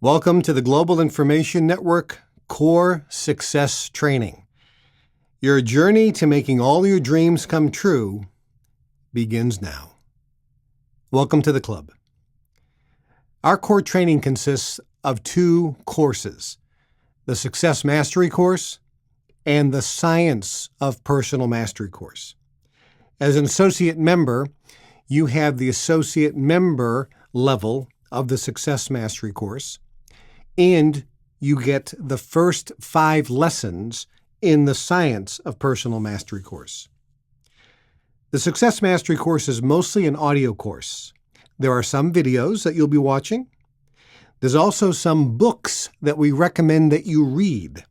Welcome to the Global Information Network Core Success Training. Your journey to making all your dreams come true begins now. Welcome to the club. Our core training consists of two courses, the Success Mastery course and the Science of Personal Mastery course. As an associate member, you have the associate member level of the Success Mastery course, and you get the first 5 lessons in the Science of Personal Mastery course. The Success Mastery course is mostly an audio course. There are some videos that you'll be watching. There's also some books that we recommend that you read.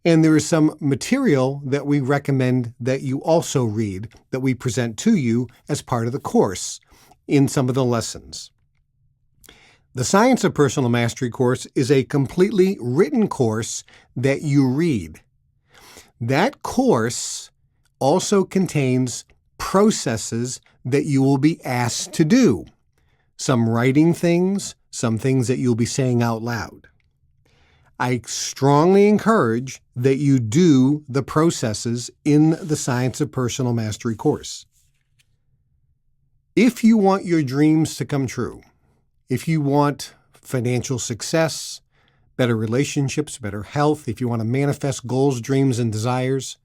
And there is some material that we recommend that you also read that we present to you as part of the course in some of the lessons. The Science of Personal Mastery course is a completely written course that you read. That course also contains processes that you will be asked to do. Some writing things, some things that you'll be saying out loud. I strongly encourage that you do the processes in the Science of Personal Mastery course. If you want your dreams to come true, if you want financial success, better relationships, better health, if you want to manifest goals, dreams, and desires,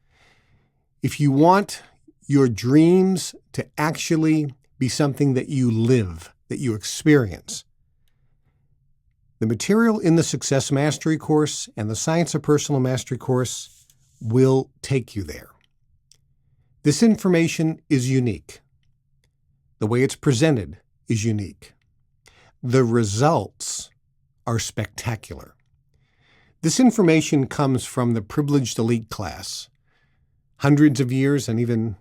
if you want your dreams to actually be something that you live, that you experience, the material in the Success Mastery course and the Science of Personal Mastery course will take you there. This information is unique. The way it's presented is unique. The results are spectacular. This information comes from the privileged elite class. Hundreds of years and even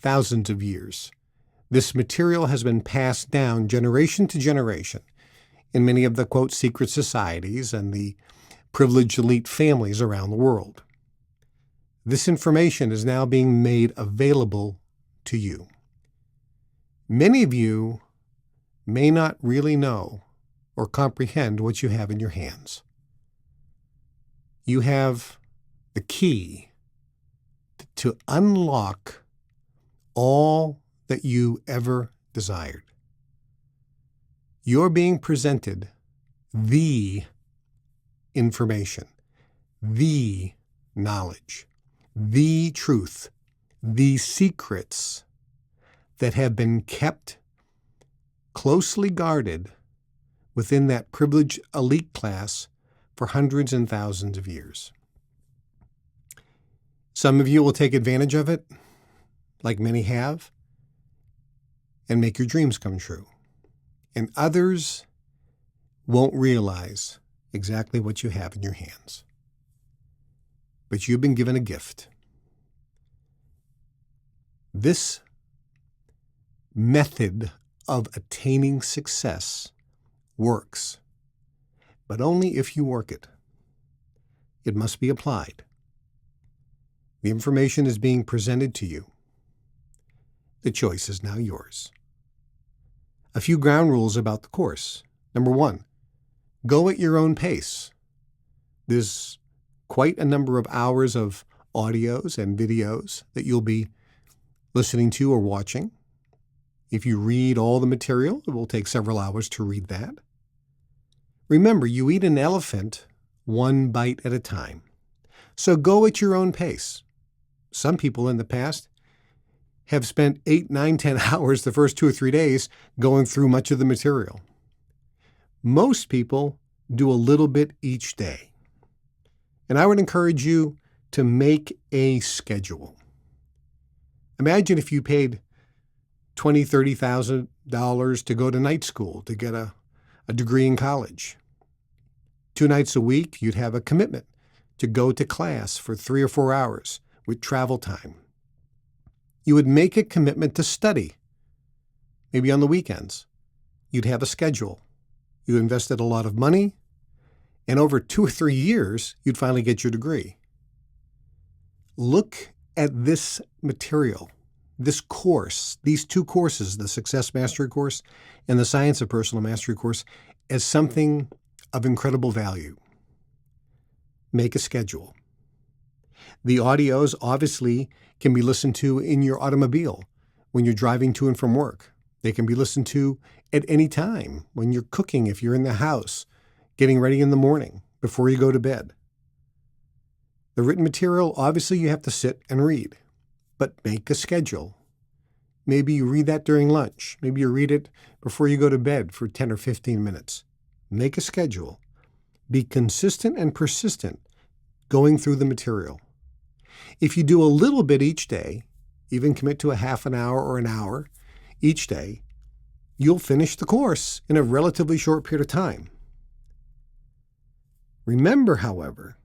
thousands of years. This material has been passed down generation to generation in many of the, quote, secret societies and the privileged elite families around the world. This information is now being made available to you. Many of you may not really know or comprehend what you have in your hands. You have the key to unlock all that you ever desired. You're being presented the information, the knowledge, the truth, the secrets that have been kept closely guarded within that privileged elite class for hundreds and thousands of years. Some of you will take advantage of it, like many have, and make your dreams come true. And others won't realize exactly what you have in your hands. But you've been given a gift. This method of attaining success works, but only if you work it. It must be applied. The information is being presented to you. The choice is now yours. A few ground rules about the course. Number 1, go at your own pace. There's quite a number of hours of audios and videos that you'll be listening to or watching. If you read all the material, it will take several hours to read that. Remember, you eat an elephant one bite at a time. So go at your own pace. Some people in the past have spent 8, 9, 10 hours the first 2 or 3 days going through much of the material. Most people do a little bit each day. And I would encourage you to make a schedule. Imagine if you paid $20,000, $30,000 to go to night school to get a degree in college. 2 nights a week, you'd have a commitment to go to class for 3 or 4 hours with travel time. You would make a commitment to study, maybe on the weekends. You'd have a schedule. You invested a lot of money, and over 2 or 3 years, you'd finally get your degree. Look at this material, this course, these 2 courses, the Success Mastery course and the Science of Personal Mastery course, as something of incredible value. Make a schedule. The audios obviously can be listened to in your automobile when you're driving to and from work. They can be listened to at any time when you're cooking, if you're in the house, getting ready in the morning, before you go to bed. The written material, obviously you have to sit and read, but make a schedule. Maybe you read that during lunch. Maybe you read it before you go to bed for 10 or 15 minutes. Make a schedule. Be consistent and persistent going through the material. If you do a little bit each day, even commit to a half an hour or an hour each day, you'll finish the course in a relatively short period of time. Remember, however,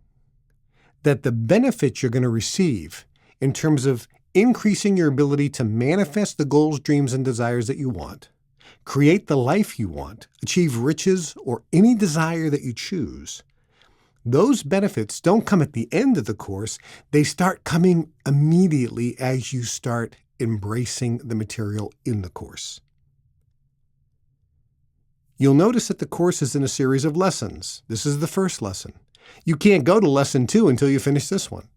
that the benefits you're going to receive in terms of increasing your ability to manifest the goals, dreams, and desires that you want, create the life you want, achieve riches, or any desire that you choose, those benefits don't come at the end of the course. They start coming immediately as you start embracing the material in the course. You'll notice that the course is in a series of lessons. This is the first lesson. You can't go to lesson 2 until you finish this one.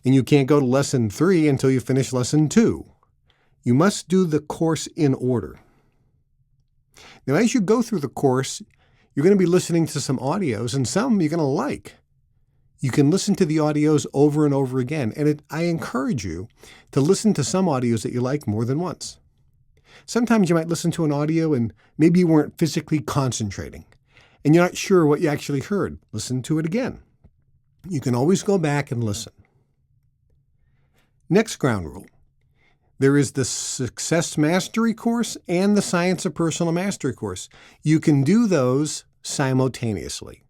And you can't go to lesson 3 until you finish lesson 2. You must do the course in order. Now, as you go through the course, you're going to be listening to some audios, and some you're going to like. You can listen to the audios over and over again, and I encourage you to listen to some audios that you like more than once. Sometimes you might listen to an audio and maybe you weren't physically concentrating, and you're not sure what you actually heard. Listen to it again. You can always go back and listen. Next ground rule. There is the Success Mastery course and the Science of Personal Mastery course. You can do those simultaneously.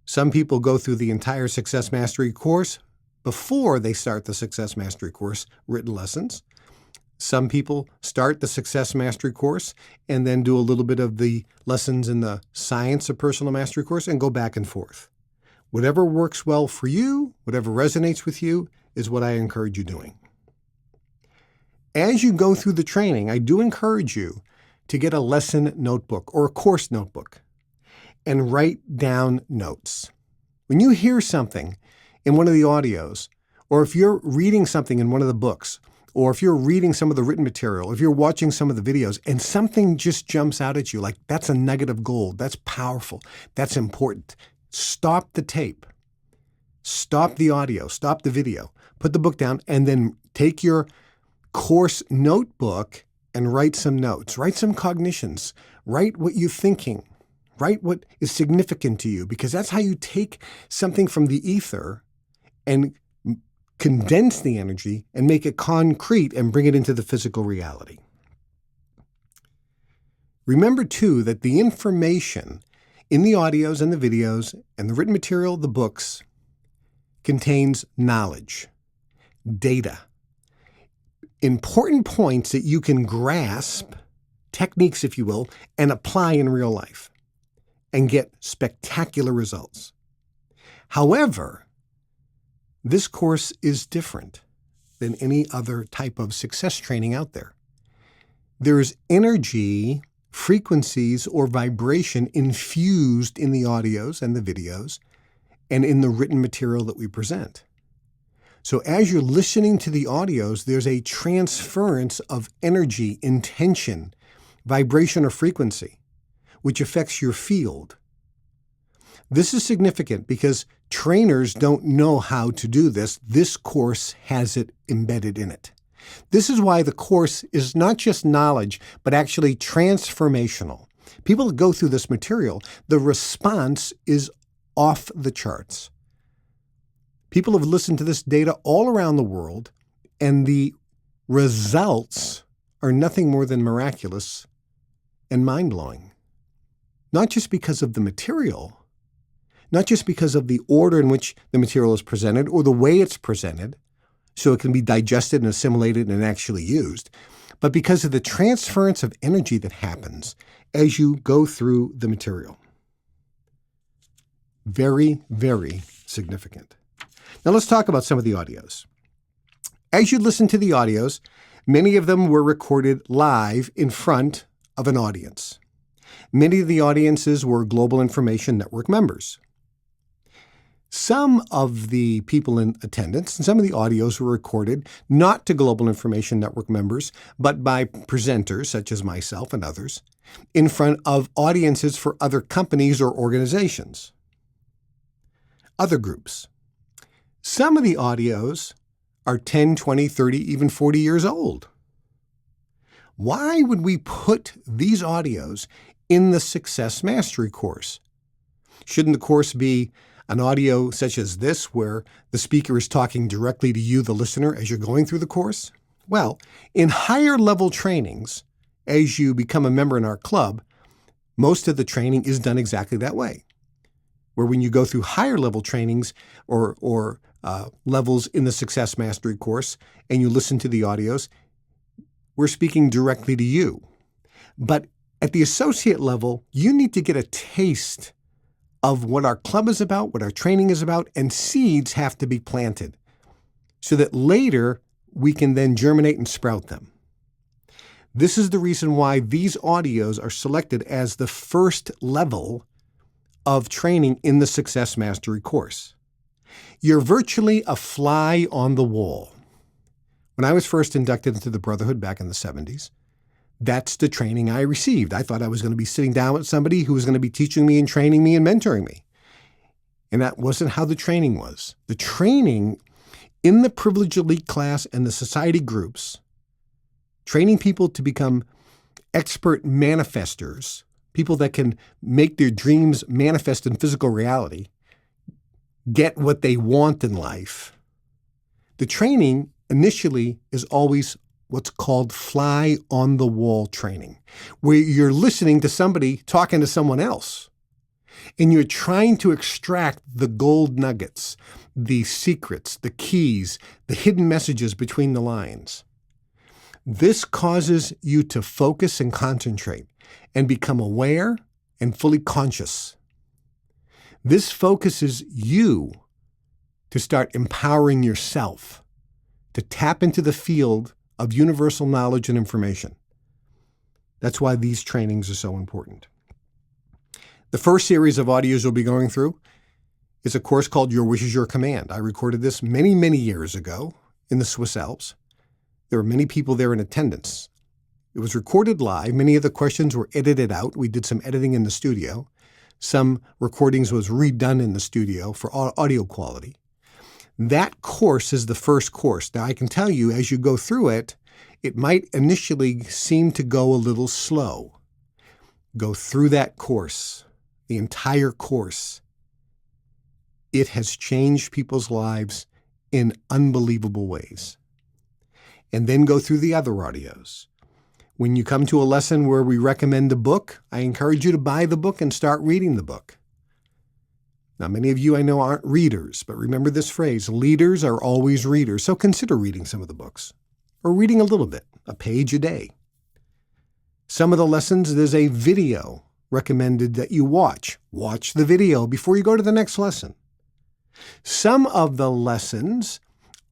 Some people go through the entire Success Mastery course before they start the Success Mastery course written lessons. Some people start the Success Mastery course and then do a little bit of the lessons in the Science of Personal Mastery course and go back and forth. Whatever works well for you, whatever resonates with you, is what I encourage you doing. As you go through the training, I do encourage you to get a lesson notebook or a course notebook and write down notes. When you hear something in one of the audios, or if you're reading something in one of the books, or if you're reading some of the written material, if you're watching some of the videos, and something just jumps out at you, like that's a nugget of gold, that's powerful, that's important, stop the tape. Stop the audio, stop the video, put the book down, and then take your course notebook and write some notes, write some cognitions, write what you're thinking, write what is significant to you, because that's how you take something from the ether and condense the energy and make it concrete and bring it into the physical reality. Remember, too, that the information in the audios and the videos and the written material, the books, contains knowledge, data, important points that you can grasp, techniques, if you will, and apply in real life and get spectacular results. However, this course is different than any other type of success training out there. There is energy, frequencies, or vibration infused in the audios and the videos and in the written material that we present. So as you're listening to the audios, there's a transference of energy, intention, vibration, or frequency, which affects your field. This is significant because trainers don't know how to do this. This course has it embedded in it. This is why the course is not just knowledge, but actually transformational. People that go through this material, the response is off the charts. People have listened to this data all around the world, and the results are nothing more than miraculous and mind-blowing. Not just because of the material, not just because of the order in which the material is presented or the way it's presented, so it can be digested and assimilated and actually used, but because of the transference of energy that happens as you go through the material. Very, very significant. Now let's talk about some of the audios. As you listen to the audios, many of them were recorded live in front of an audience. Many of the audiences were Global Information Network members. Some of the people in attendance and some of the audios were recorded not to Global Information Network members, but by presenters such as myself and others in front of audiences for other companies or organizations. Other groups. Some of the audios are 10, 20, 30, even 40 years old. Why would we put these audios in the Success Mastery course? Shouldn't the course be an audio such as this, where the speaker is talking directly to you, the listener, as you're going through the course? Well, in higher level trainings, as you become a member in our club, most of the training is done exactly that way, where when you go through higher level trainings or levels in the Success Mastery course and you listen to the audios, we're speaking directly to you. But at the associate level, you need to get a taste of what our club is about, what our training is about, and seeds have to be planted so that later we can then germinate and sprout them. This is the reason why these audios are selected as the first level of training in the Success Mastery course. You're virtually a fly on the wall. When I was first inducted into the Brotherhood back in the 70s, that's the training I received. I thought I was going to be sitting down with somebody who was going to be teaching me and training me and mentoring me. And that wasn't how the training was. The training in the Privileged Elite class and the society groups, training people to become expert manifestors, people that can make their dreams manifest in physical reality, get what they want in life. The training initially is always what's called fly-on-the-wall training, where you're listening to somebody talking to someone else, and you're trying to extract the gold nuggets, the secrets, the keys, the hidden messages between the lines. This causes you to focus and concentrate and become aware and fully conscious. This focuses you to start empowering yourself to tap into the field of universal knowledge and information. That's why these trainings are so important. The first series of audios we'll be going through is a course called Your Wish is Your Command. I recorded this many, many years ago in the Swiss Alps. There were many people there in attendance. It was recorded live. Many of the questions were edited out. We did some editing in the studio. Some recordings was redone in the studio for audio quality. That course is the first course. Now, I can tell you, as you go through it, it might initially seem to go a little slow. Go through that course, the entire course. It has changed people's lives in unbelievable ways. And then go through the other audios. When you come to a lesson where we recommend a book, I encourage you to buy the book and start reading the book. Now, many of you I know aren't readers, but remember this phrase, leaders are always readers. So consider reading some of the books, or reading a little bit, a page a day. Some of the lessons, there's a video recommended that you watch. Watch the video before you go to the next lesson. Some of the lessons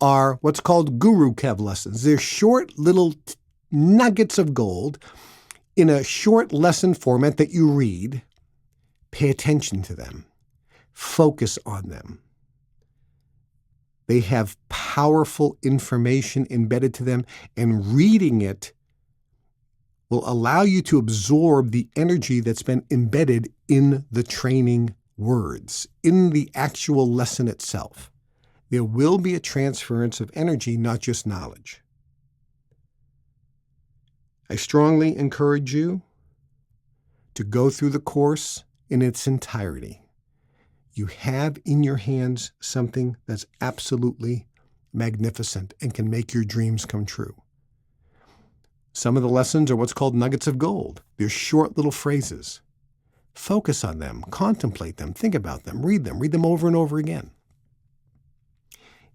are what's called Guru Kev lessons. They're short little nuggets of gold in a short lesson format that you read. Pay attention to them. Focus on them. They have powerful information embedded to them, and reading it will allow you to absorb the energy that's been embedded in the training words, in the actual lesson itself. There will be a transference of energy, not just knowledge. I strongly encourage you to go through the course in its entirety. You have in your hands something that's absolutely magnificent and can make your dreams come true. Some of the lessons are what's called nuggets of gold. They're short little phrases. Focus on them, contemplate them, think about them, read them over and over again.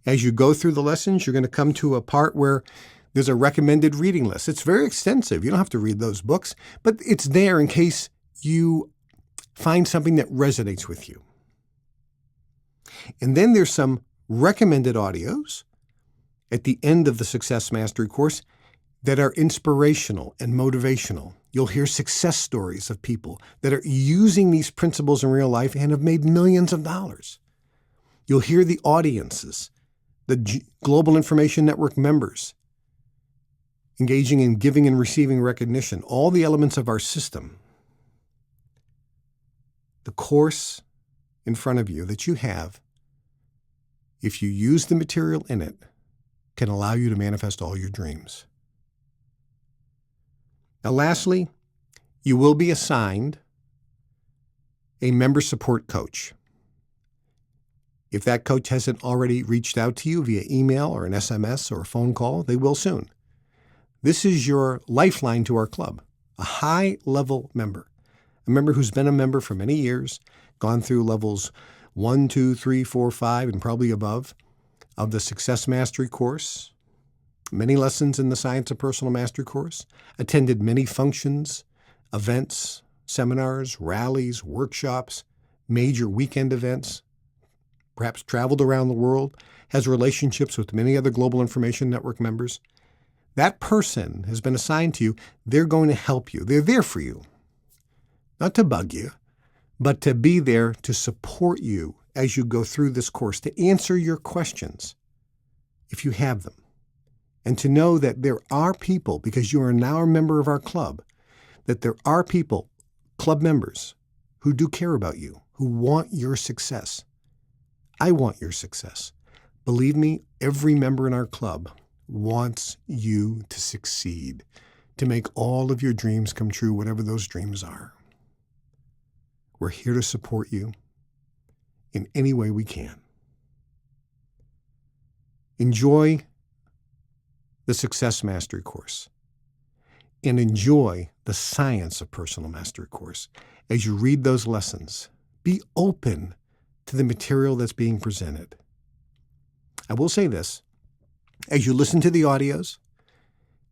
As you go through the lessons, you're going to come to a part where there's a recommended reading list. It's very extensive. You don't have to read those books, but it's there in case you find something that resonates with you. And then there's some recommended audios at the end of the Success Mastery course that are inspirational and motivational. You'll hear success stories of people that are using these principles in real life and have made millions of dollars. You'll hear the audiences, the Global Information Network members, engaging in giving and receiving recognition, all the elements of our system. The course in front of you that you have, if you use the material in it, can allow you to manifest all your dreams. Now, lastly, you will be assigned a member support coach. If that coach hasn't already reached out to you via email or an SMS or a phone call, they will soon. This is your lifeline to our club, a high-level member, a member who's been a member for many years, gone through levels 1, 2, 3, 4, 5, and probably above of the Success Mastery course, many lessons in the Science of Personal Mastery course, attended many functions, events, seminars, rallies, workshops, major weekend events, perhaps traveled around the world, has relationships with many other Global Information Network members. That person has been assigned to you. They're going to help you. They're there for you, not to bug you, but to be there to support you as you go through this course, to answer your questions if you have them, and to know that there are people, because you are now a member of our club, that there are people, club members, who do care about you, who want your success. I want your success. Believe me, every member in our club wants you to succeed, to make all of your dreams come true, whatever those dreams are. We're here to support you in any way we can. Enjoy the Success Mastery course and enjoy the Science of Personal Mastery course. As you read those lessons, be open to the material that's being presented. I will say this, as you listen to the audios,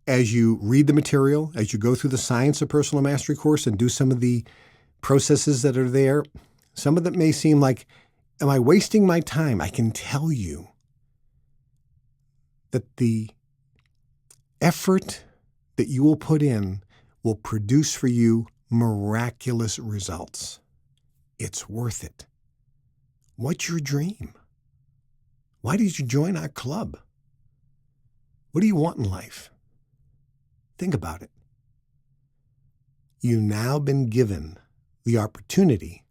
as you read the material, as you go through the Science of Personal Mastery course and do some of the processes that are there, some of them may seem like, am I wasting my time? I can tell you that the effort that you will put in will produce for you miraculous results. It's worth it. What's your dream? Why did you join our club? What do you want in life? Think about it. You've now been given the opportunity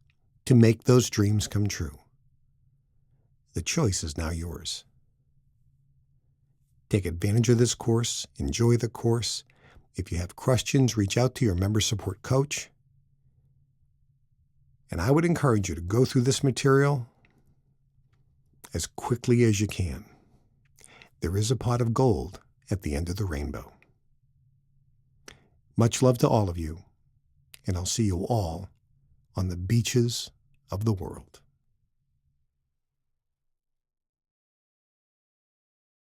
to make those dreams come true. The choice is now yours. Take advantage of this course. Enjoy the course. If you have questions, reach out to your member support coach. And I would encourage you to go through this material as quickly as you can. There is a pot of gold at the end of the rainbow. Much love to all of you, and I'll see you all on the beaches of the world.